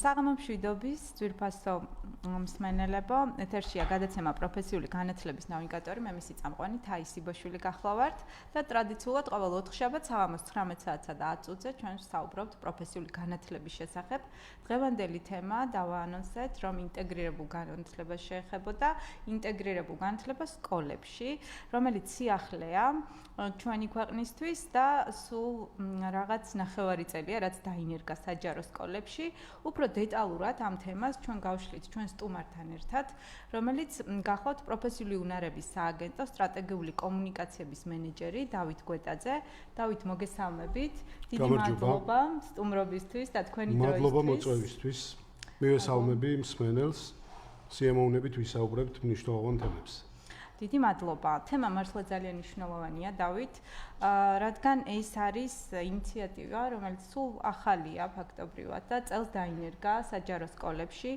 საღამო მშვიდობის ძვირფასო მსმენელებო, ეთერშია გადაცემა პროფესიული განათლების ნავიგატორი, მე მისი წამყვანი თაისი ბოშვილი გახლავართ და ტრადიციულად ყოველ ოთხშაბათს საღამოს 19 საათსა და 10 წუთზე ჩვენ ვსაუბრობთ პროფესიული განათლების შესახებ. დღევანდელი თემა დავაანონსეთ, რომ ინტეგრირებულ განათლებას შეეხებოდა ინტეგრირებულ განათლებას სკოლებში, რომელიც სიახლეა ჩვენი ქვეყნისთვის და სულ რაღაც ნახევარი წელია, რაც დაინერგა საჯარო სკოლებში. უფრო დეტალურად ამ თემას ჩვენ გავშლით ჩვენ სტუმართან ერთად, რომელიც გახლავთ პროფესიული უნარების სააგენტოს სტრატეგიული კომუნიკაციების მენეჯერი დავით გვეტაძე. დავით, მოგესალმებით. დიდი მადლობა სტუმრობისთვის და თქვენი დროისთვის. მადლობა მოწვევისთვის. მივესალმები მსმენელს. სიამოვნებით ვისაუბრებთ მნიშვნელოვან თემებს. დიდი მადლობა. თემა მართლა ძალიან მნიშვნელოვანია, დავით, რადგან ეს არის ინიციატივა, რომელიც სულ ახალია ფაქტობრივად და წელს დაინერგა საჯარო სკოლებში.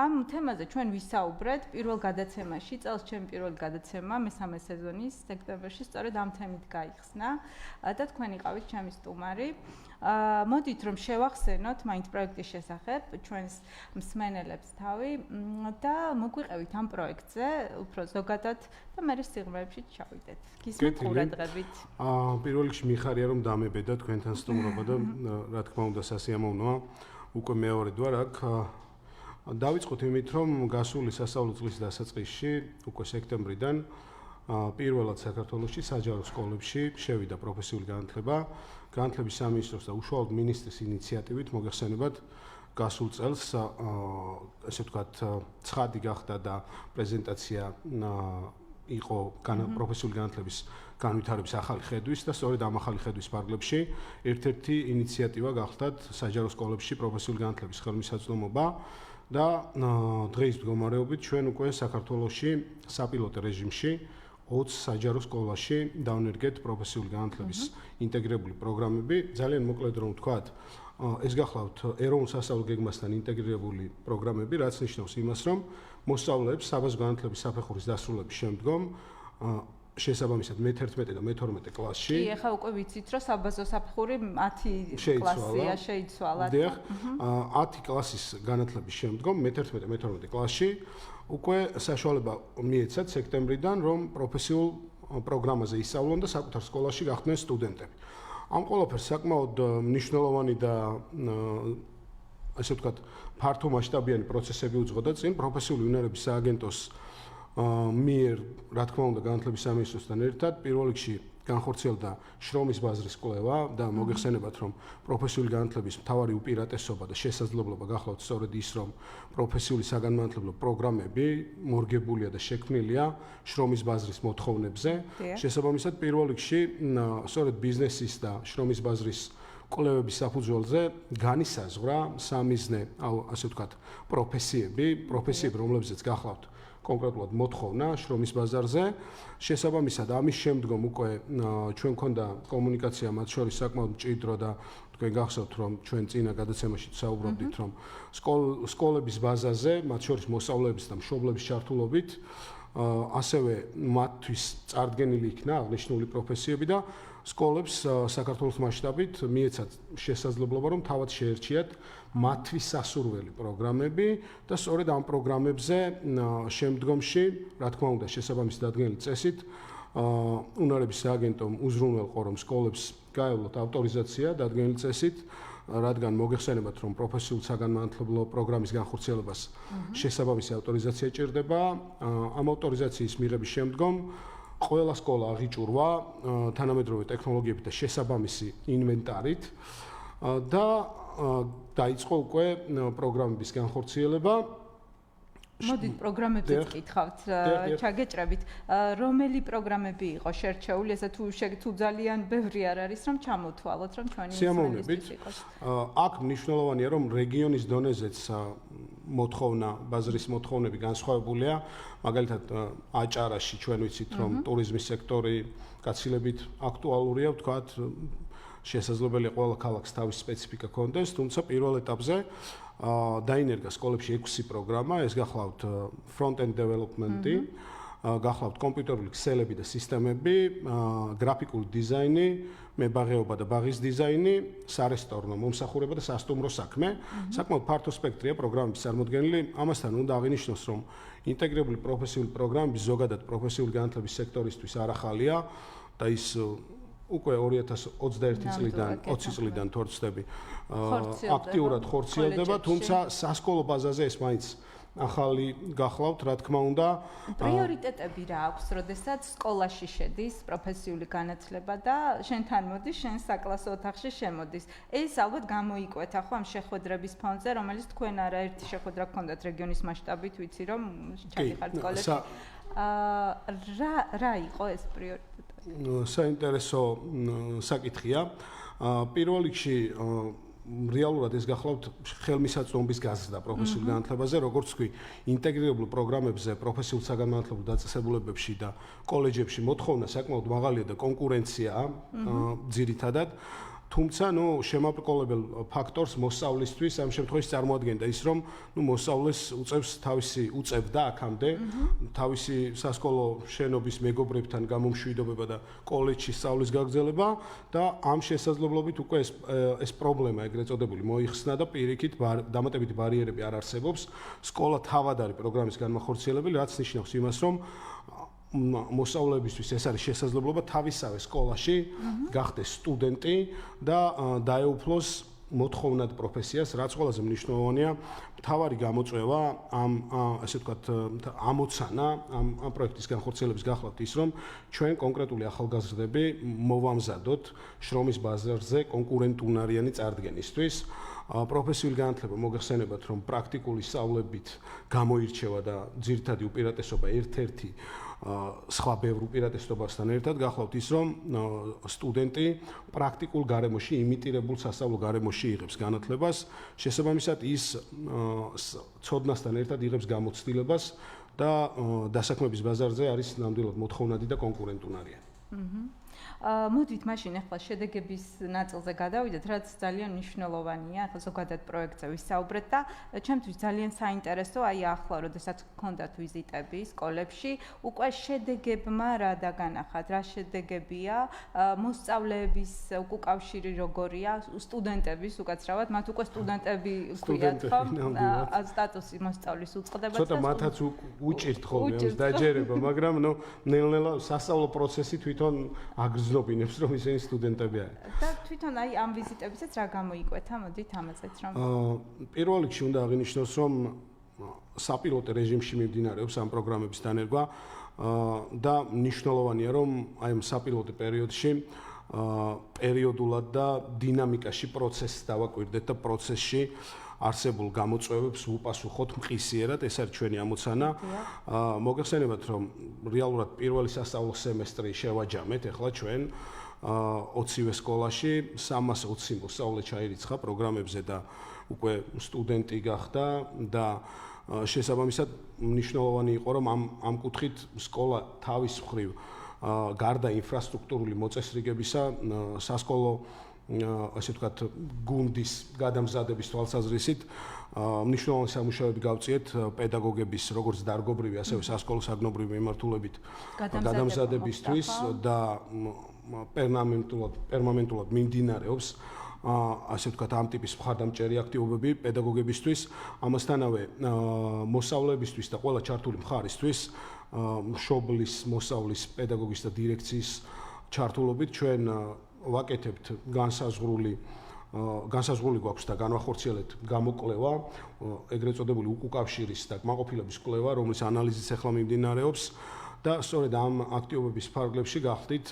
ამ თემაზე ჩვენ ვისაუბრეთ პირველ გადაცემაში, წელს ჩემი პირველი გადაცემა მესამე სეზონის სექტემბერში სწორედ ამ თემით გაიხსნა და თქვენ იყავით ჩემი სტუმარი. მოდით რომ შევახსენოთ მაინც პროექტის შესახებ ჩვენს მსმენელებს თავი და მოგვიყევით ამ პროექტზე უფრო ზოგადად და მე სიღრმეებში ჩავიდეთ. გისმენთ ყურადღებით. პირველ რიგში მიხარია რომ დამებედა თქვენთან სტუმრობა და რა თქმა უნდა სასიამოვნოა. უკვე მეორედვარ აქ. დავიწყოთ იმით რომ გასული სასწავლო წლის დასაწყისში უკვე სექტემბრიდან პირველად საქართველოში საჯარო სკოლებში შევიდა პროფესიული განათლება. განათლების სამინისტროს და უშუალოდ მინისტრის ინიციატივით მოგეხსენებათ გასულ წელს ესე ვთქვათ ცხადი გახდა და პრეზენტაცია იყო პროფესიული განათლების განვითარების ახალი ხედვის და სწორედ ამ ახალი ხედვის ფარგლებში ერთ-ერთი ინიციატივა გახლდათ საჯარო სკოლებში პროფესიული განათლების ხელმისაწვდომობა და დღეის მდგომარეობით ჩვენ უკვე საქართველოში საპილოტო რეჟიმში 20 საჯარო სკოლაში დავნერგეთ პროფესიული განათლების ინტეგრირებული პროგრამები. ძალიან მოკლედ რომ ვთქვათ, ეს გახლავთ ეროვნულ სასწავლო გეგმასთან ინტეგრირებული პროგრამები, რაც ნიშნავს იმას, რომ მოსწავლეებს საბაზო განათლების საფეხურის დასრულების შემდგომ შესაბამისად მე-11 და მე-12 კლასში. კი, ახლა უკვე ვიცით, რომ საბაზო საფეხური 10 კლასია შეიცვალა. დიახ, 10 კლასის განათლების შემდგომ მე-11 მე-12 კლასში უკვე საშუალება მიეცათ სექტემბრიდან, რომ პროფესიულ პროგრამაზე ისწავლონ და საკუთარ სკოლაში გახდნენ სტუდენტები. ამ ყველაფერს საკმაოდ მნიშვნელოვანი და ასე ვთქვათ, ფართო მასშტაბიანი პროცესები უძღოდა წინ პროფესიული უნარების სააგენტოს მიერ, რა თქმა უნდა, განათლების სამინისტროსთან ერთად პირველ რიგში განხორციელდა შრომის ბაზრის კვლევა და მოგეხსენებათ, რომ პროფესიული განათლების მთავარი უპირატესობა და შესაძლებლობა გახლავთ სწორედ ის, რომ პროფესიული საგანმანათლებლო პროგრამები მორგებულია და შექმნილია შრომის ბაზრის მოთხოვნებზე. შესაბამისად, პირველ რიგში სწორედ ბიზნესის და შრომის ბაზრის კვლევების საფუძველზე განისაზღვრა სამიზნე, ასე ვთქვათ, პროფესიები, რომლებზეც გახლავთ კონკრეტულად მოთხოვნა შრომის ბაზარზე. შესაბამისად, ამის შემდგომ უკვე ჩვენ მქონდა კომუნიკაცია მათ შორის საკმაოდ მჭიდრო და თქვენ გახსოვთ, რომ ჩვენ წინა გადაცემაში საუბრობდით, რომ სკოლების ბაზაზე, მათ შორის მოსწავლეების და მშობლების ჩართულობით, ასევე მათთვის წარდგენილი იქნა აღნიშნული პროფესიები და სკოლებს საქართველოს მასშტაბით მიეცათ შესაძლებლობა, რომ თავად შეერჩიათ მათთვის სასურველი პროგრამები და სწორედ ამ პროგრამებზე შემდგომში, რა თქმა უნდა, შესაბამისი დადგენილი წესით, უნარების სააგენტომ უზრუნველყო, რომ სკოლებს გაევლოთ ავტორიზაცია დადგენილი წესით, რადგან მოგეხსენებათ, რომ პროფესიულ საგანმანათლებლო პროგრამის განხორციელებას შესაბამისი ავტორიზაცია ჭირდება. ამ ავტორიზაციის მიღების შემდგომ ყველა სკოლა აღიჭურვა თანამედროვე ტექნოლოგიებით და შესაბამისი ინვენტარით და დაიწყო უკვე პროგრამების განხორციელება. მოდით პროგრამებზე ვკითხავთ, ჩაგეჭრებით. რომელი პროგრამები იყო შერჩეული, ესე თუ ძალიან ბევრი არ არის, რომ ჩამოთვალოთ, რომ ჩვენი მსმენელისთვის იყოს. აქ მნიშვნელოვანია, რომ რეგიონის დონეზეც მოთხოვნა, ბაზრის მოთხოვნები განსხვავებულია. მაგალითად, აჭარაში ჩვენ ვიცით, რომ ტურიზმის სექტორი გაცილებით აქტუალურია, ვთქვათ, შესაძლებელია ყველა ქალაქს თავისი სპეციფიკა ჰქონდეს, თუმცა პირველ ეტაპზე დაინერგა სკოლებში 6 პროგრამა, ეს გახლავთ front-end development-ი, გახლავთ კომპიუტერული ქსელები და სისტემები, გრაფიკული დიზაინი, მებაღეობა და ბაღის დიზაინი, სარესტორნო მომსახურება და სასტუმრო საქმე. საკმაოდ ფართო სპექტრია პროგრამების წარმოდგენილი. ამასთან უნდა აღინიშნოს, რომ ინტეგრირებული პროფესიული პროგრამები ზოგადად პროფესიული განათლების სექტორისთვის არ ახალია და ის უკვე 2021 წლიდან 20 წლიდან თუ არ ვცდები აქტიურად ხორციელდება, თუმცა სასკოლო ბაზაზე ეს მაინც ახალი გახლავთ, რა თქმა უნდა. პრიორიტეტები რა აქვს, როდესაც სკოლაში შედის პროფესიული განათლება და შენთან მოდის, შენ საკლასო ოთახში შემოდის. ეს ალბათ გამოიკვეთა ხო ამ შეხვედრების ფონზე, რომელიც თქვენ არაერთი შეხვედრა გქონდათ რეგიონის მასშტაბით, ვიცი რომ ჩადიხართ სკოლებში. რა იყო ეს პრიორიტეტი? საინტერესო საკითხია. პირველ რიგში რეალურად ეს გახლავთ ხელმისაწვდომობის გაზრდა პროფესიულ განათლებაზე, როგორც თქვი, ინტეგრირებულ პროგრამებზე, პროფესიულ საგანმანათლებლო დაწესებულებებში და კოლეჯებში მოთხოვნა საკმაოდ მაღალია და კონკურენციაა ძირითადად. თუმცა, შემაბრკოლებელ ფაქტორს მოსავლისთვის ამ შემთხვევაში წარმოადგენდა ის, რომ მოსავლეს უწევდა აქამდე თავისი სასკოლო შენობის მეგობრებთან გამომშვიდობება და კოლეჯში სწავლის გაგრძელება და ამ შესაძლებლობით უკვე ეს პრობლემა ეგრეთ წოდებული მოიხსნა და პირიქით დამატებითი ბარიერები არ არსებობს. სკოლა თავად არის პროგრამის განმახორციელებელი, რაც ნიშნავს იმას, რომ მოსწავლეებისთვის ეს არის შესაძლებლობა თავისავე სკოლაში გახდეს სტუდენტი და დაეუფლოს მოთხოვნად პროფესიას, რაც ყველაზე მნიშვნელოვანია. მთავარი გამოწვევა ასე ვთქვათ, ამოცანა ამ პროექტის განხორციელების გახლავთ ის, რომ ჩვენ კონკრეტული ახალგაზრდები მოვამზადოთ შრომის ბაზარზე კონკურენტუნარიანი წარდგენისთვის. პროფესიული განათლება მოგეხსენებათ, რომ პრაქტიკული სწავლებით გამოირჩევა და ძირითადი უპირატესობა ერთ-ერთი სხვა ბევრ უპირატესობასთან ერთად გახლავთ ის, რომ სტუდენტი პრაქტიკულ გარემოში, იმიტირებულ სასწავლო გარემოში იღებს განათლებას, შესაბამისად ის ცოდნასთან ერთად იღებს გამოცდილებას და დასაქმების ბაზარზე არის ნამდვილად მოთხოვნადი და კონკურენტუნარიანი. მოდით მაშინ ახლა შედეგების ნაწილზე გადავიდეთ, რაც ძალიან მნიშვნელოვანია. ახლა ზოგადად პროექტზე ვისაუბრეთ და ჩემთვის ძალიან საინტერესო, ახლა, როდესაც გქონდათ ვიზიტები სკოლებში, უკვე შედეგებმა რა დაგანახათ, რა შედეგებია, მოსწავლეების უკავშირი როგორია, სტუდენტების უკაცრავად, მათ უკვე სტუდენტები ქვიათ, ხო? სტატუსი მოსწავლის უწყდებათ. ცოტა მათაც უჭირთ ხოლმე ამის დაჯერება, მაგრამ ნელ-ნელა სასწავლო პროცესი თვითონ აგრძნობინებს, რომ ისინი სტუდენტები არიან. და თვითონ ამ ვიზიტებისაც რა გამოიკვეთა, მოდით ამაზეც რომ პირველ რიგში უნდა აღინიშნოს, რომ საპილოტო რეჟიმში მიმდინარეობს ამ პროგრამების დანერგვა და მნიშვნელოვანია, რომ აი ამ საპილოტო პერიოდში პერიოდულად და დინამიკაში პროცესს დავაკვირდეთ და პროცესში არსებულ გამოწვევებს ვუპასუხოთ მყისიერად, ეს არის ჩვენი ამოცანა. მოგეხსენებათ, რომ რეალურად პირველი სასწავლო სემესტრი შევაჯამეთ ახლა ჩვენ 20-ვე სკოლაში 320 მოსწავლე ჩაირიცხა პროგრამებზე და უკვე სტუდენტი გახდა და შესაბამისად მნიშვნელოვანი იყო, რომ ამ კუთხით სკოლა თავის მხრივ გარდა ინფრასტრუქტურული მოწესრიგებისა სასკოლო ასე ვთქვათ, გუნდის გადამზადების თვალსაზრისით მნიშვნელოვანი სამუშაოები გავწიეთ პედაგოგების, როგორც დარგობრივი, ასევე სასკოლო საგნობრივი მიმართულებით გადამზადებისთვის და პერმანენტულად მიმდინარეობს ასე ვთქვათ, ამ ტიპის მხარდამჭერი აქტივობები პედაგოგებისთვის, ამასთანავე მოსწავლეებისთვის და ყველა ჩართული მხარისთვის, მშობლის, მოსწავლის, პედაგოგის და დირექციის ჩართულობით ჩვენ ვაკეთებთ განსაზღვრული გვაქვს და განვახორციელებთ გამოკვლევა, ეგრეთ წოდებული უკავშირის და კმაყოფილების კვლევა, რომლის ანალიზიც ახლა მიმდინარეობს და სწორედ ამ აქტივობების ფარგლებში გახდით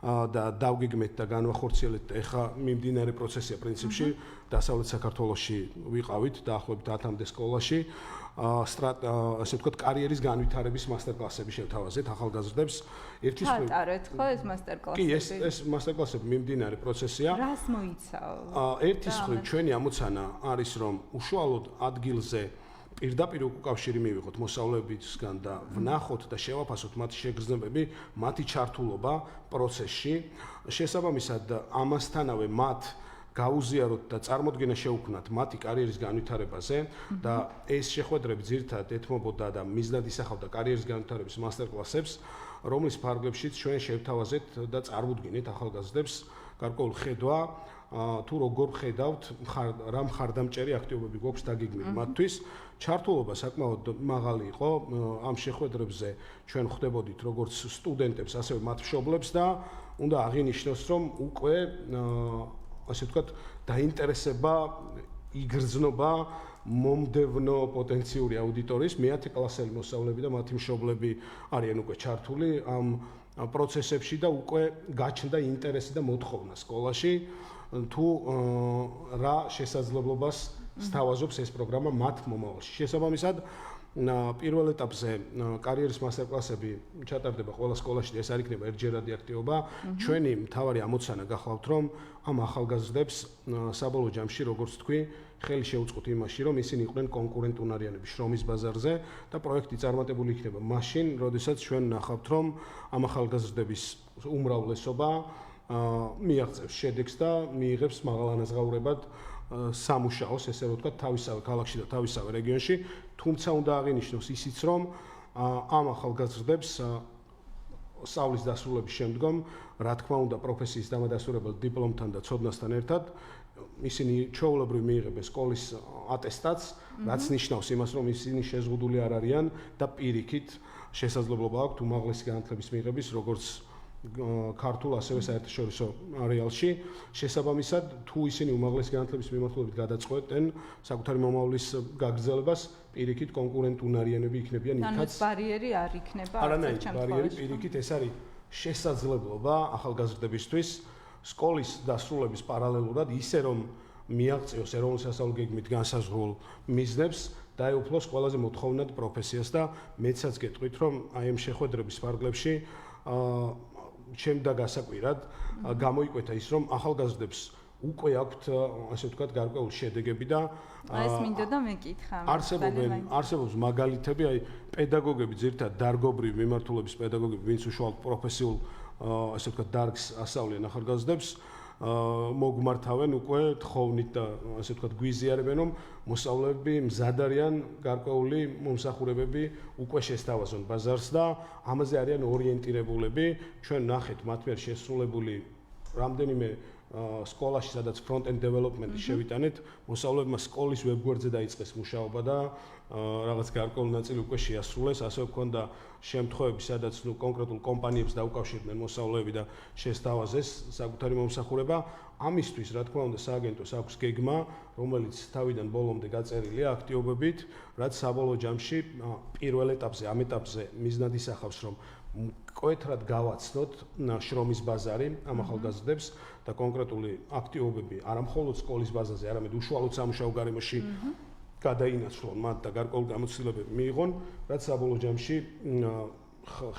და დავგეგმეთ და განვახორციელებთ ახლა მიმდინარე პროცესია პრინციპში დასავლეთ საქართველოში ვიყავით დაახლოებით 10-მდე სკოლაში ასე ვთქვათ კარიერის განვითარების მასტერკლასები შევთავაზეთ ახალგაზრდებს ერთის მხრივ ატარეთ ხო ეს მასტერკლასები? კი, ეს მასტერკლასები მიმდინარე პროცესია. რას მოიცავს? ერთის მხრივ ჩვენი ამოცანა არის, რომ უშუალოდ ადგილზე პირდაპირ უკავშირი მივიღოთ მოსწავლეებისგან და ვნახოთ და შევაფასოთ მათი შეგრძნებები, მათი ჩართულობა პროცესში. შესაბამისად, ამასთანავე მათ გაუზიაროთ და წარმოდგენა შეუქმნათ მათი კარიერის განვითარებაზე და ეს შეხვედრები ძირითადად ეთმობოდა და მიზნად ისახავდა კარიერის განვითარების მასტერკლასებს, რომლის ფარგლებშიც ჩვენ შევთავაზეთ და წარმოგვიდგინეთ ახალგაზრდებს გარკვეულ ხედვა თუ როგორ ხედავთ რა მხარდამჭერი აქტივობები გვაქვს დაგეგმილი მათთვის. ჩართულობა საკმაოდ მაღალი იყო ამ შეხვედრებზე ჩვენ ხვდებოდით როგორც სტუდენტებს, ასევე მათ მშობლებს და უნდა აღინიშნოს, რომ უკვე ასე ვთქვათ, დაინტერესება იგრძნობა მომდევნო პოტენციური აუდიტორიის მე-10 კლასელი მოსწავლეები და მათი მშობლები არიან უკვე ჩართული ამ პროცესებში და უკვე გაჩნდა ინტერესი და მოთხოვნა სკოლაში თუ რა შესაძლებლობას სთავაზობს ეს პროგრამა მათ მომავალში. შესაბამისად, პირველ ეტაპზე კარიერის მასტერკლასები ჩატარდება ყველა სკოლაში და ეს არ იქნება ერთჯერადი აქტივობა. ჩვენი მთავარი ამოცანა გახლავთ, რომ ამ ახალგაზრდებს საბოლოო ჯამში, როგორც თქვი, ხელი შეუწყოთ იმაში, რომ ისინი იყვნენ კონკურენტუნარიანები შრომის ბაზარზე და პროექტი წარმატებული იქნება მაშინ, როდესაც ჩვენ ნახავთ, რომ ამ ახალგაზრდების უმრავლესობა მიაღწევს შედეგს და მიიღებს მაღალანაზღაურებად სამუშაოს, ესე რომ ვთქვათ, თავისავე ქალაქში და თავისავე რეგიონში, თუმცა უნდა აღინიშნოს ისიც, რომ ამ ახალგაზრდებს სწავლის დასრულების შემდგომ, რა თქმა უნდა, პროფესიის დამადასტურებელ დიპლომთან და ცოდნასთან ერთად ისინი ჩვეულებრივ მიიღებენ სკოლის ატესტატს, რაც ნიშნავს იმას, რომ ისინი შეზღუდული არ არიან და პირიქით შესაძლებლობა აქვთ უმაღლესი განათლების მიღების, როგორც ქართულ, ასევე საერთაშორისო არეალში. შესაბამისად, თუ ისინი უმაღლესი განათლების მიმართულებით გადაწყვეტენ საკუთარი მომავლის გაგრძელებას, პირიქით კონკურენტუნარიანები იქნებიან იქაც. ანუ ბარიერი არ იქნება არანაირი ბარიერი, პირიქით ეს არის შესაძლებლობა ახალგაზრდებისთვის სკოლის დასრულების პარალელურად ისე რომ მიაღწიოს ეროვნული სასწავლო გეგმით განსაზღვრულ მიზნებს, დაეუფლოს ყველაზე მოთხოვნად პროფესიას და მეცაც გეტყვით, რომ აი ამ შეხვედრების ფარგლებში ჩემდა გასაკვირად გამოიკვეთა ის, რომ ახალგაზრდებს უკვე აქვთ, ასე ვთქვათ, გარკვეული შედეგები და ეს მინდოდა მეკითხა. არსებობს მაგალითები, აი პედაგოგები, ძირითადად დარგობრივი მიმართულების პედაგოგები, ვინც უშუალოდ პროფესიულ, ასე ვთქვათ, დარგს ასწავლიან ახალგაზრდებს, მოგმართავენ უკვე თხოვნით და ასე ვთქვათ, გვიზიარებენ, რომ მოსწავლეები მზად არიან გარკვეული მომსახურებები უკვე შესთავაზონ ბაზარს და ამაზე არიან ორიენტირებულები. ჩვენ ნახეთ მათ მიერ შესრულებული რამდენიმე სკოლაში, სადაც front-end development-ი შევიტანეთ, მოსწავლეებმა სკოლის ვებგვერდზე დაიწყეს მუშაობა და რაღაც გარკვეული ნაწილი უკვე შეასრულეს, ასევე ჰქონდა შემთხვევები, სადაც კონკრეტულ კომპანიებს დაუკავშირდნენ მოსწავლეები და შესთავაზეს საკუთარი მომსახურება. ამისთვის, რა თქმა უნდა, სააგენტოს აქვს გეგმა, რომელიც თავიდან ბოლომდე გაწერილია აქტივობებით, რაც საბოლოო ჯამში პირველ ეტაპზე, ამ ეტაპზე მიზნად ისახავს, რომ მკვეთრად გავაცნოთ შრომის ბაზარი ამ ახალგაზრდებს და კონკრეტული აქტივობები არა მხოლოდ სკოლის ბაზაზე, არამედ უშუალოდ სამუშაო გარემოში გადაინაცვლონ მათ და გარკვეული გამოცდილებები მიიღონ, რაც საბოლოო ჯამში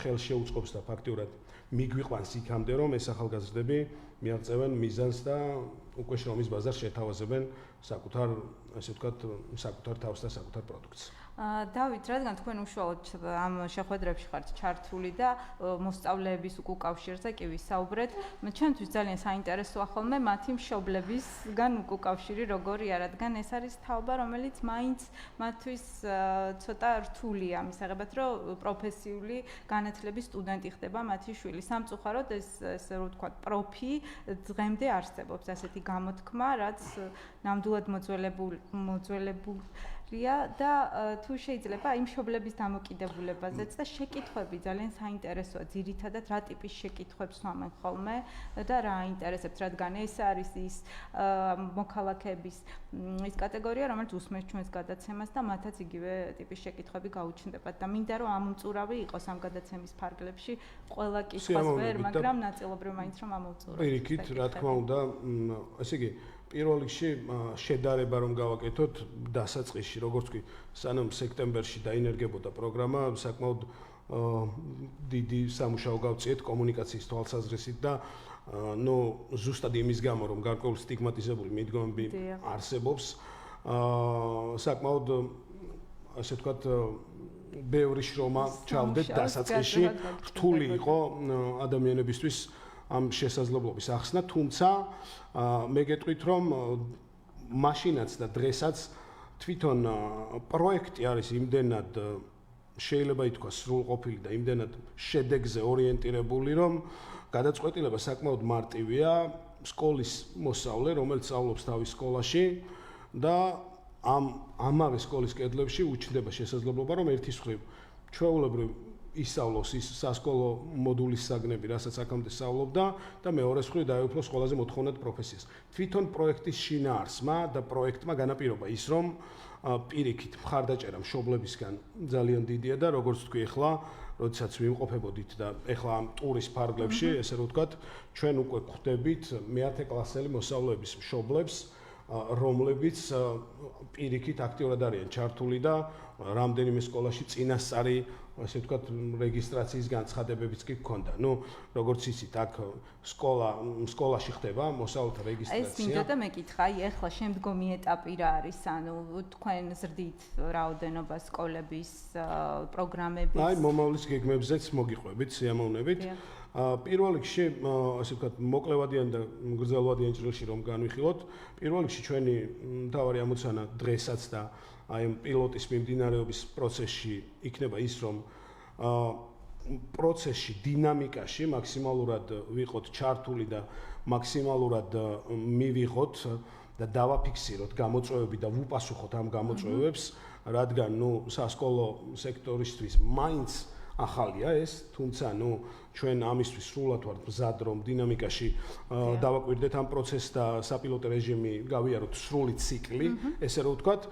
ხელს შეუწყობს და ფაქტიურად მიგვიყვანს იქამდე, რომ ეს ახალგაზრდები მიაღწევენ მიზანს და უკვე შრომის ბაზარს შეთავაზებენ საკუთარ, ასე ვთქვათ, საკუთარ თავს და საკუთარ პროდუქტს. დავით, რადგან თქვენ უშუალოდ ამ შეხვედრებში ხართ ჩართული და მოსწავლეების უკავშირზე კი ვისაუბრეთ, ჩემთვის ძალიან საინტერესოა ხოლმე მათი მშობლებისგან უკავშირი როგორია, რადგან ეს არის თაობა, რომელიც მაინც მათთვის ცოტა რთულია მისაღებად, რომ პროფესიული განათლების სტუდენტი ხდება მათი შვილი. სამწუხაროდ ეს ესე რომ ვთქვათ, პროფი დღემდე არსებობს ასეთი გამოთქმა, რაც ნამდვილად მოძველებულია და თუ შეიძლება იმ მშობლების დამოკიდებულებაზეც და შეკითხვები ძალიან საინტერესოა, ძირითადად რა ტიპის შეკითხვებს ვამენ ხოლმე და რა აინტერესებს, რადგან ეს არის ის მოქალაქეების ის კატეგორია, რომელიც უსმენს ჩვენს გადაცემას და მათაც იგივე ტიპის შეკითხვები გაუჩნდებათ და მინდა რომ ამომწურავი იყოს ამ გადაცემის ფარგლებში ყველა კითხვას ვერ, მაგრამ ნაწილობრივ მაინც რომ ამოვწურო. პირიქით, რა თქმა უნდა, ესე იგი პირველ რიგში შედარება რომ გავაკეთოთ დასაწყისში, როგორც კი სანამ სექტემბერში დაინერგებოდა პროგრამა, საკმაოდ დიდი სამუშაო გავწიეთ კომუნიკაციის თვალსაზრისით და ზუსტად იმის გამო რომ გარკვეული სტიგმატიზებული მიდგომები არსებობს, საკმაოდ ასე ვთქვათ, ბევრი შრომა ჩავდეთ დასაწყისში, რთული იყო ადამიანებისთვის ამ შესაძლებლობის ახსნა, თუმცა მე გეტყვით, რომ მაშინაც და დღესაც თვითონ პროექტი არის იმდენად შეიძლება ითქვას სრულყოფილი და იმდენად შედეგზე ორიენტირებული, რომ გადაწყვეტილება საკმაოდ მარტივია სკოლის მოსწავლე, რომელიც სწავლობს თავის სკოლაში და ამავე სკოლის კედლებში უჩნდება შესაძლებლობა, რომ ერთის მხრივ ჩვეულებრივ ისწავლოს ის სასკოლო მოდულის საგნები, რასაც აქამდე სწავლობდა და მეორეს მხრივ დაეუფლოს ყველაზე მოთხოვნად პროფესიას. თვითონ პროექტის შინაარსმა და პროექტმა განაპირობა ის, რომ პირიქით მხარდაჭერა მშობლებისგან ძალიან დიდია და როგორც თქვი ახლა, როდესაც ვიმყოფებოდით და ახლა ამ ტურის ფარგლებში, ესე რომ ვთქვათ, ჩვენ უკვე გვხვდებით მე-10 კლასელი მოსწავლეების მშობლებს, რომლებიც პირიქით აქტიურად არიან ჩართული და რამდენიმე სკოლაში წინასწარი, ასე ვთქვათ, რეგისტრაციის განცხადებებიც კი გქონდა. ნუ როგორც იცით, აქ სკოლაში ხდება მოსწავლეთა რეგისტრაცია. ეს მინდა და მეკითხა, აი ახლა შემდგომი ეტაპი რა არის? ანუ თქვენ ზრდით რაოდენობა სკოლების, პროგრამების? აი მომავლის გეგმებზეც მოგიყვებით, სიამოვნებით. პირველ რიგში, ასე ვთქვათ, მოკლევადიან და გრძელვადიან ჭრილში რომ განვიხილოთ, პირველ რიგში ჩვენი მთავარი ამოცანა დღესაც და აი პილოტის მიმდინარეობის პროცესში იქნება ის, რომ პროცესში, დინამიკაში მაქსიმალურად ვიყოთ ჩართული და მაქსიმალურად მივიღოთ და დავაფიქსიროთ გამოწვევები და ვუპასუხოთ ამ გამოწვევებს, რადგან სასკოლო სექტორისთვის მაინც ახალია ეს, თუმცა ჩვენ ამისთვის სრულად ვართ მზად, რომ დინამიკაში დავაკვირდეთ ამ პროცესს და საპილოტო რეჟიმი გავიაროთ სრული ციკლი, ესე რომ ვთქვათ,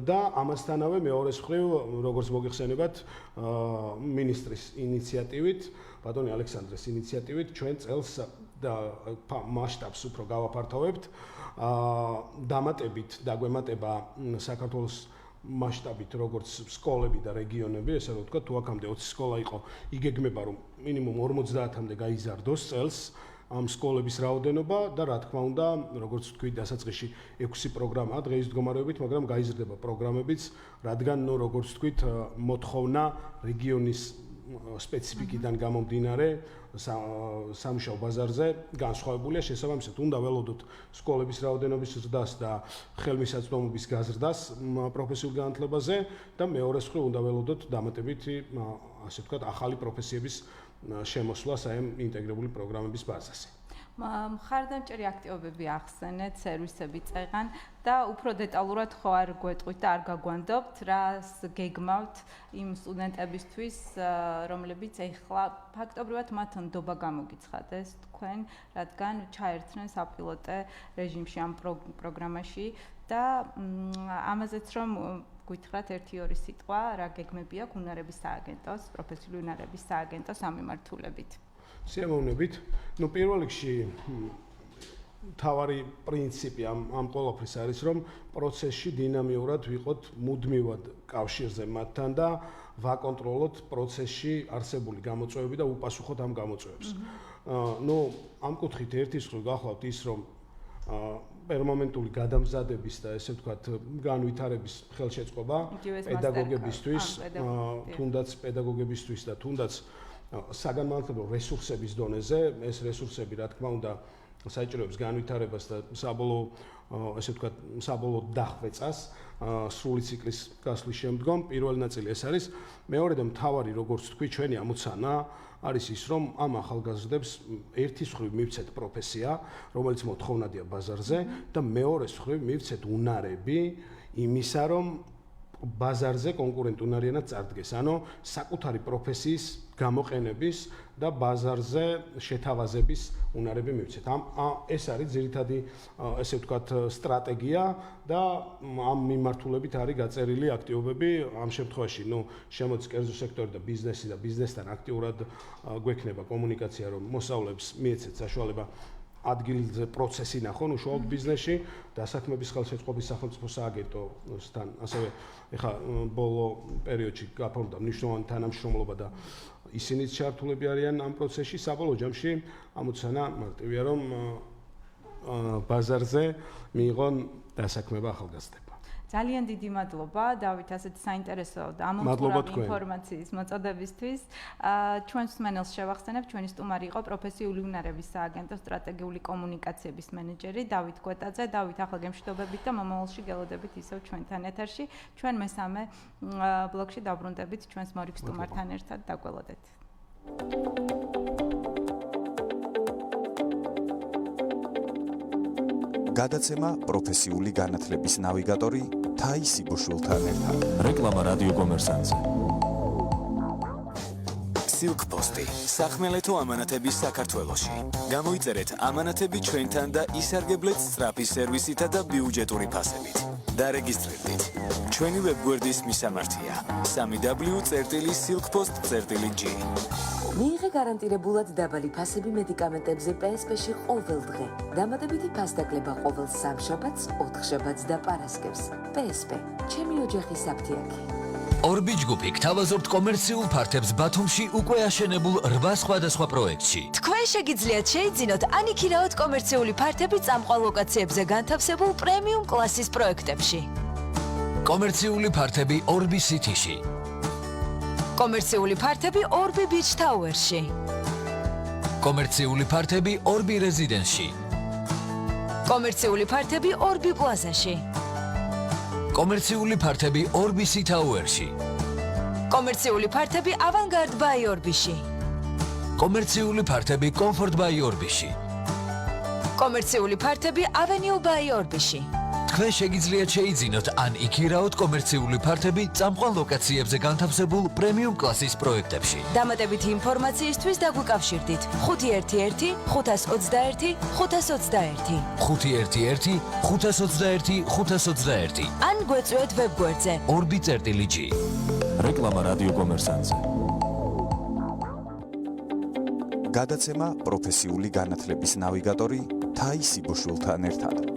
და ამასთანავე მეორეს მხრივ, როგორც მოგეხსენებათ, მინისტრის ინიციატივით, ბატონი ალექსანდრეს ინიციატივით ჩვენ წელს და მასშტაბს უფრო გავაფართოვებთ, დამატებით დაგვემატება საქართველოს მასშტაბით როგორც სკოლები და რეგიონები, ესე რომ ვთქვათ, თუ აქამდე 20 სკოლა იყო, იგეგმება რომ მინიმუმ 50-მდე გაიზარდოს წელს ამ სკოლების რაოდენობა და რა თქმა უნდა, როგორც ვთქვი, დასაწყისში 6 პროგრამაა დღეის მდგომარეობით, მაგრამ გაიზრდება პროგრამებიც, რადგან როგორც ვთქვით, მოთხოვნა რეგიონის სპეციფიკიდან გამომდინარე სამუშაო ბაზარზე განსხვავებულია, შესაბამისად უნდა ველოდოთ სკოლების რაოდენობის ზრდას და ხელმისაწვდომობის გაზრდას პროფესიულ განათლებაზე და მეორეს მხრივ უნდა ველოდოთ დამატებითი, ასე ვთქვათ, ახალი პროფესიების შემოსვლას აი ამ ინტეგრირებული პროგრამების ბაზაზე. მხარდამჭერი აქტივობები ახსენეთ, სერვისები წეღან და უფრო დეტალურად ხო არ გვეტყვით და არ გაგვანდობთ, რას გეგმავთ იმ სტუდენტებისთვის, რომლებიც ეხლა ფაქტობრივად მათ ნდობა გამოგიცხადეს თქვენ, რადგან ჩაერთნენ საპილოტე რეჟიმში ამ პროგრამაში და ამაზეც რომ გითხრათ 1-2 სიტყვა, რა გეგმები აქვს უნარების სააგენტოს, პროფესიული უნარების სააგენტოს ამ მიმართულებით. სიამოვნებით. პირველ რიგში თავარი პრინციპი ამ ყველაფრის არის, რომ პროცესში დინამიურად ვიყოთ მუდმივად კავშირზე მათთან და ვაკონტროლოთ პროცესში არსებული გამოწვევები და ვუპასუხოთ ამ გამოწვევებს. ამ კუთხით ერთის მხრივ გახლავთ ის, რომ პერმომენტული გადამზადების და ესე ვთქვათ, განვითარების ხელშეწყობა პედაგოგებისთვის, თუნდაც პედაგოგებისთვის და თუნდაც საგანმანათლებლო რესურსების დონეზე, ეს რესურსები, რა თქმა უნდა, საჭიროებს განვითარებას და საბოლოო, ესე ვთქვათ, საბოლოო დახვეწას სრული ციკლის გასვლის შემდგომ. პირველი ნაწილი ეს არის, მეორე და მთავარი, როგორც თქვი, ჩვენი ამოცანა არის ის, რომ ამ ახალგაზრდებს ერთის მხრივ მივცეთ პროფესია, რომელიც მოთხოვნადია ბაზარზე და მეორეს მხრივ მივცეთ უნარები იმისა, რომ ბაზარზე კონკურენტუნარიანად წარდგეს, ანუ საკუთარი პროფესიის გამოყენების და ბაზარზე შეთავაზების უნარები მივცეთ. ეს არის ძირითადი, ესე ვთქვათ, სტრატეგია და ამ მიმართულებით არის გაწერილი აქტივობები. ამ შემთხვევაში, შემოდის კერძო სექტორი და ბიზნესი და ბიზნესთან აქტიურად გვექნება კომუნიკაცია, რომ მოსწავლეებს მიეცეთ საშუალება ადგილზე პროცესი ნახონ უშუალოდ ბიზნესში, დასაქმების ხელშეწყობის სახელმწიფო სააგენტოსთან, ასევე ეხა ბოლო პერიოდში გაფორმდა მნიშვნელოვანი თანამშრომლობა და ისინიც ჩართულები არიან ამ პროცესში. საბოლოო ჯამში ამოცანა მარტივია, რომ ბაზარზე მიიღონ დასაქმება ახალგაზრდებმა. ძალიან დიდი მადლობა დავით ასეთ საინტერესო და ამომრჩეველი ინფორმაციის მოწოდებისთვის. ჩვენს მსმენელს შევახსენებ, ჩვენი სტუმარი იყო პროფესიული უნარების სააგენტოს სტრატეგიული კომუნიკაციების მენეჯერი დავით გვეტაძე. დავით, ახლა გემშვიდობებით და მომავალში გელოდებით ისევ ჩვენთან ეთერში. ჩვენ მესამე ბლოკში დაბრუნდებით ჩვენს მორიგ სტუმართან ერთად დაგველოდეთ. გადაცემა პროფესიული განათლების ნავიგატორი თაისი ბუშვილთან ერთად. რეკლამა რადიო კომერსანტზე. სილკპოსტი სახმელეთო ამანათების საქართველოში. გამოიწერეთ ამანათები ჩვენთან და ისარგებლეთ სწრაფი სერვისითა და ბიუჯეტური ფასებით. დარეგისტრირდით. ჩვენი ვებგვერდის მისამართია: www.silkpost.g. მიიღე გარანტირებულად დაბალი ფასები მედიკამენტებზე PSP-ში ყოველ დღე. დამატებითი ფასდაკლება ყოველ სამშაბათს, ოთხშაბათს და პარასკევს. PSP, ჩემი ოჯახის საფთიაქი. ორბი ჯგუფი გთავაზობთ კომერციულ ფართებს ბათუმში უკვე აშენებულ 8 სხვადასხვა პროექტში. თქვენ შეგიძლიათ შეიძინოთ ან იქირავოთ კომერციული ფართები წამყვან ლოკაციებზე განთავსებულ პრემიუმ კლასის პროექტებში. კომერციული ფართები ორბი სიტიში. კომერციული ფართები ორბი ბიჩ თაუერში. კომერციული ფართები ორბი რეზიდენსში. კომერციული ფართები ორბი პლაზაში. კომერციული ფართები ორბი სიტაუერში. კომერციული ფართები ავანგარდ ბაი ორბიში. კომერციული ფართები კომფორტ ბაი ორბიში. კომერციული ფართები ავენიუ ბაი ორბიში. თქვენ შეგიძლიათ შეიძინოთ ან იქირაოთ კომერციული ფართები წამყვან ლოკაციებზე განთავსებულ პრემიუმ კლასის პროექტებში. დამატებითი ინფორმაციისთვის დაგვიკავშირდით 511 521 521 511 521 521 ან გვეწვევთ ვებგვერდზე orbi.g. რეკლამა რადიო კომერსანტზე. გადაცემა პროფესიული განათლების ნავიგატორი თაისი ბუშვილთან ერთად.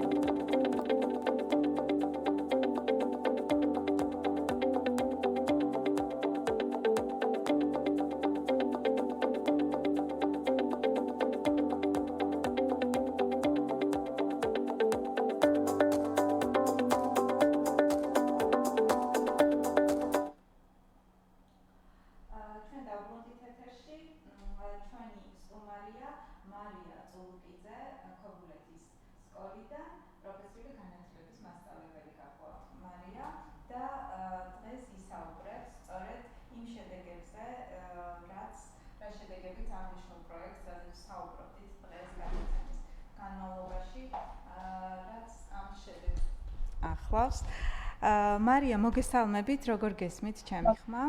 მარია, მოგესალმებით, როგორ გესმით ჩემი ხმა?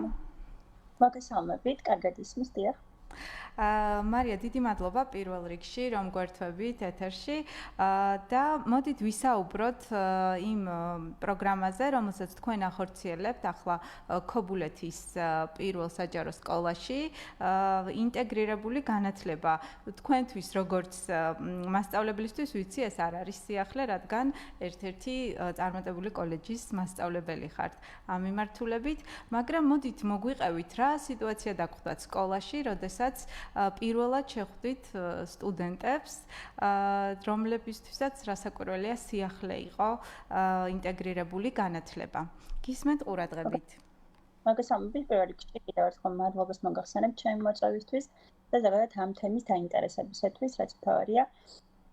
მოგესალმებით, კარგად ისმის, დიახ. მარია, დიდი მადლობა პირველ რიგში, რომ გვერდთვებით ეთერში და მოდით ვისაუბროთ იმ პროგრამაზე, რომელსაც თქვენ ახორციელებთ ახლა ქობულეთის პირველ საჯარო სკოლაში, ინტეგრირებული განათლება. თქვენთვის როგორც მასწავლებლისთვის ვიცი, ეს არ არის სიახლე, რადგან ერთ-ერთი წარმატებული კოლეჯის მასწავლებელი ხართ ამ მიმართულებით, მაგრამ მოდით მოგვიყევით რა სიტუაცია დაგვხვდათ სკოლაში, როდესაც პირველად შეხვდით სტუდენტებს, რომლებისთვისაც რასაკვირველია სიახლე იყო ინტეგრირებული განათლება. გისმენთ ყურადღებით. მოგესალმებით, პირველ რიგში კიდევ ერთხელ მადლობას მოგახსენებ ჩემი მოწვევისთვის და ზოგადად ამ თემის დაინტერესებისათვის, რაც მთავარია.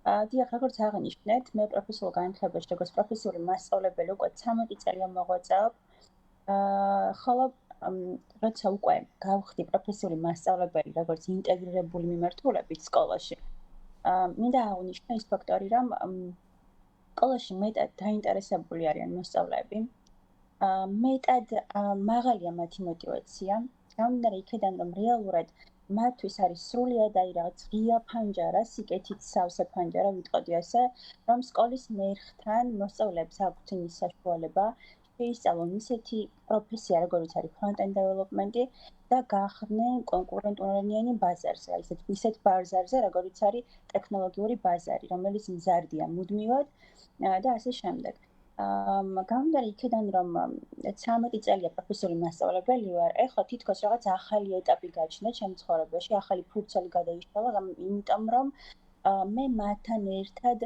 დიახ, როგორც აღნიშნეთ, მე პროფესიულ განათლებაში როგორც პროფესიული მასწავლებელი უკვე 13 წელია მოღვაწეობ. ხოლო როცა უკვე გავხდი პროფესიული მასწავლებელი როგორც ინტეგრირებული მიმართულებით სკოლაში, მინდა აღვნიშნო ის ფაქტორი, რომ სკოლაში მეტად დაინტერესებული არიან მოსწავლეები, მეტად მაღალია მათი мотиваცია, გამომდინარე იქიდან, რომ რეალურად მათთვის არის სრულიად რაღაც ღია ფანჯარა, სიკეთით სავსე ფანჯარა, ვიტყოდი ასე, რომ სკოლის ნერხთან მოსწავლეებს აქვთ იმის საშუალება შეისწავლონ ისეთი პროფესია, როგორიც არის front-end development-ი და გაახრნენ კონკურენტუნარიანი ბაზარზე, ისეთ ბაზარზე, როგორიც არის ტექნოლოგიური ბაზარი, რომელიც მზარდია მუდმივად და ასე შემდეგ. გამომდინარე იქიდან, რომ 13 წელია პროფესიული მასწავლებელი ვარ, ეხლა თითქოს რაღაც ახალი ეტაპი გაჩნდა ჩემ ცხოვრებაში, ახალი ფურცელი გადაიშალა, იმიტომ რომ მე მათთან ერთად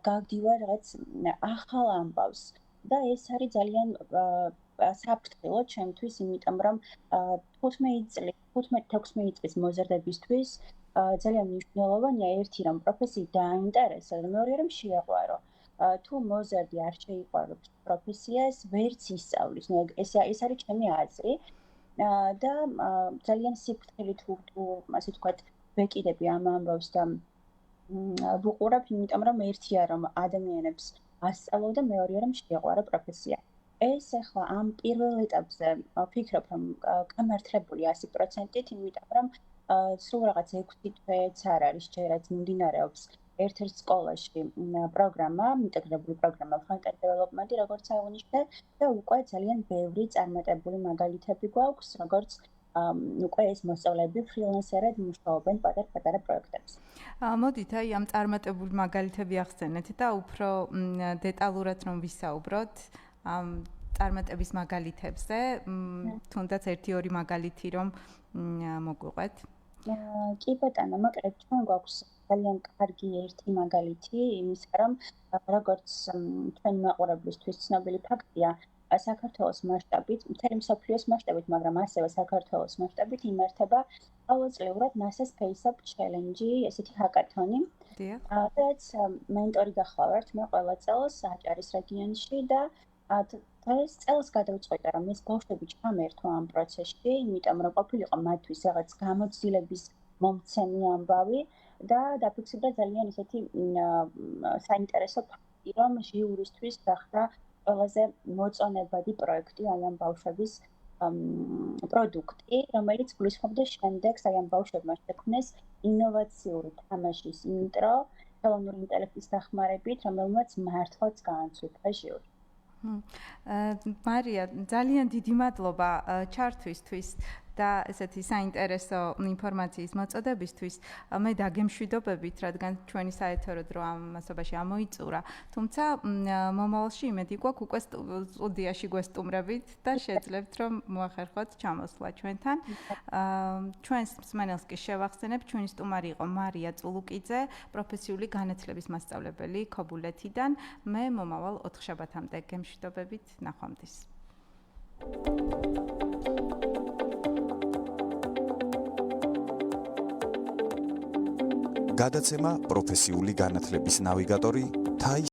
გავდივარ რაღაც ახალ ამბავს. და ეს არის ძალიან საფრთხილო ჩემთვის, იმიტომ რომ 15-16 წლის მოზარდებისთვის ძალიან მნიშვნელოვანია ერთი რომ პროფესიით დააინტერესო და მეორე რომ შეაყვარო. თუ მოზარდი არ შეიყვარებს პროფესიას, ვერც ისწავლის. ნუ ეს არის ჩემი აზრი. და ძალიან სიფრთხილით ასე ვთქვათ, ვეკიდები ამ ამბავს და ვუყურებ, იმიტომ რომ ერთია რომ ადამიანებს ასწავლო და მეორეა რომ შეაყვარო პროფესია. ეს ახლა ამ პირველ ეტაპზე ვფიქრობ, რომ გამართლებული 100%-ით, იმიტომ რომ სულ რაღაც 6 თვეც არ არის ჯერაც მიმდინარეობს ერთ-ერთ სკოლაში პროგრამა, ინტეგრირებული პროგრამა front-end development-ი, როგორც აღნიშნე, და უკვე ძალიან ბევრი წარმატებული მაგალითები გვაქვს, როგორც უკვე ეს მოსწავლეები ფრილანსერად მუშაობენ პატარ-პატარა პროექტებზე. მოდით აი ამ წარმატებული მაგალითები ახსენეთ და უფრო დეტალურად რომ ვისაუბროთ ამ წარმატების მაგალითებზე, თუნდაც 1-2 მაგალითი რომ მოგვიყვეთ. კი ბატონო, მაგრამ ჩვენ გვაქვს ძალიან კარგი ერთი მაგალითი იმისა, რომ როგორც ჩვენ მაყურებლისთვის ცნობილი ფაქტია, საქართველოს მასშტაბით, მთელი მსოფლიოს მასშტაბით, მაგრამ ასევე საქართველოს მასშტაბით იმართება ყოველწლიურად NASA Space Up Challenge-ი, ესეთი ჰაკათონი. სადაც მენტორი გახლავართ მე ყველა წელს აჭარის რეგიონში და დღეს წელს გადავწყვიტე, რომ ეს ბავშვები ჩამერთო ამ პროცესში, იმიტომ რომ ყოფილიყო მათთვის რაღაც გამოცდილების მომცემი ამბავი და დაფიქსირდა ძალიან ისეთი საინტერესო ფაქტი, რომ ჟიურისთვის გახდა ყველაზე მოწონებადი პროექტი აი ამ ბავშვების პროდუქტი, რომელიც გულისხმობდა შემდეგს აი ამ ბავშვებმა შექმნეს ინოვაციური თამაშის ინტრო ხელოვნური ინტელექტის დახმარებით, რომელმაც მართლაც გაანცვიფა ჟიური. მარია, ძალიან დიდი მადლობა ჩართვისთვის და ესეთი საინტერესო ინფორმაციის მოწოდებისთვის. მე დაგემშვიდობებით, რადგან ჩვენი საეთერო დრო ამ მასობაში ამოიწურა. თუმცა მომავალში იმედი გვაქვს უკვე სტუდიაში გვესტუმრებით და შეძლებთ რომ მოახერხოთ ჩამოსვლა ჩვენთან. ჩვენს მსმენელს კი შევახსენებ, ჩვენი სტუმარი იყო მარია წულუკიძე, პროფესიული განათლების მასწავლებელი ქობულეთიდან. მე მომავალ 4 შაბათამდე გემშვიდობებით, ნახვამდის. გადაცემა პროფესიული განათლების ნავიგატორი თაის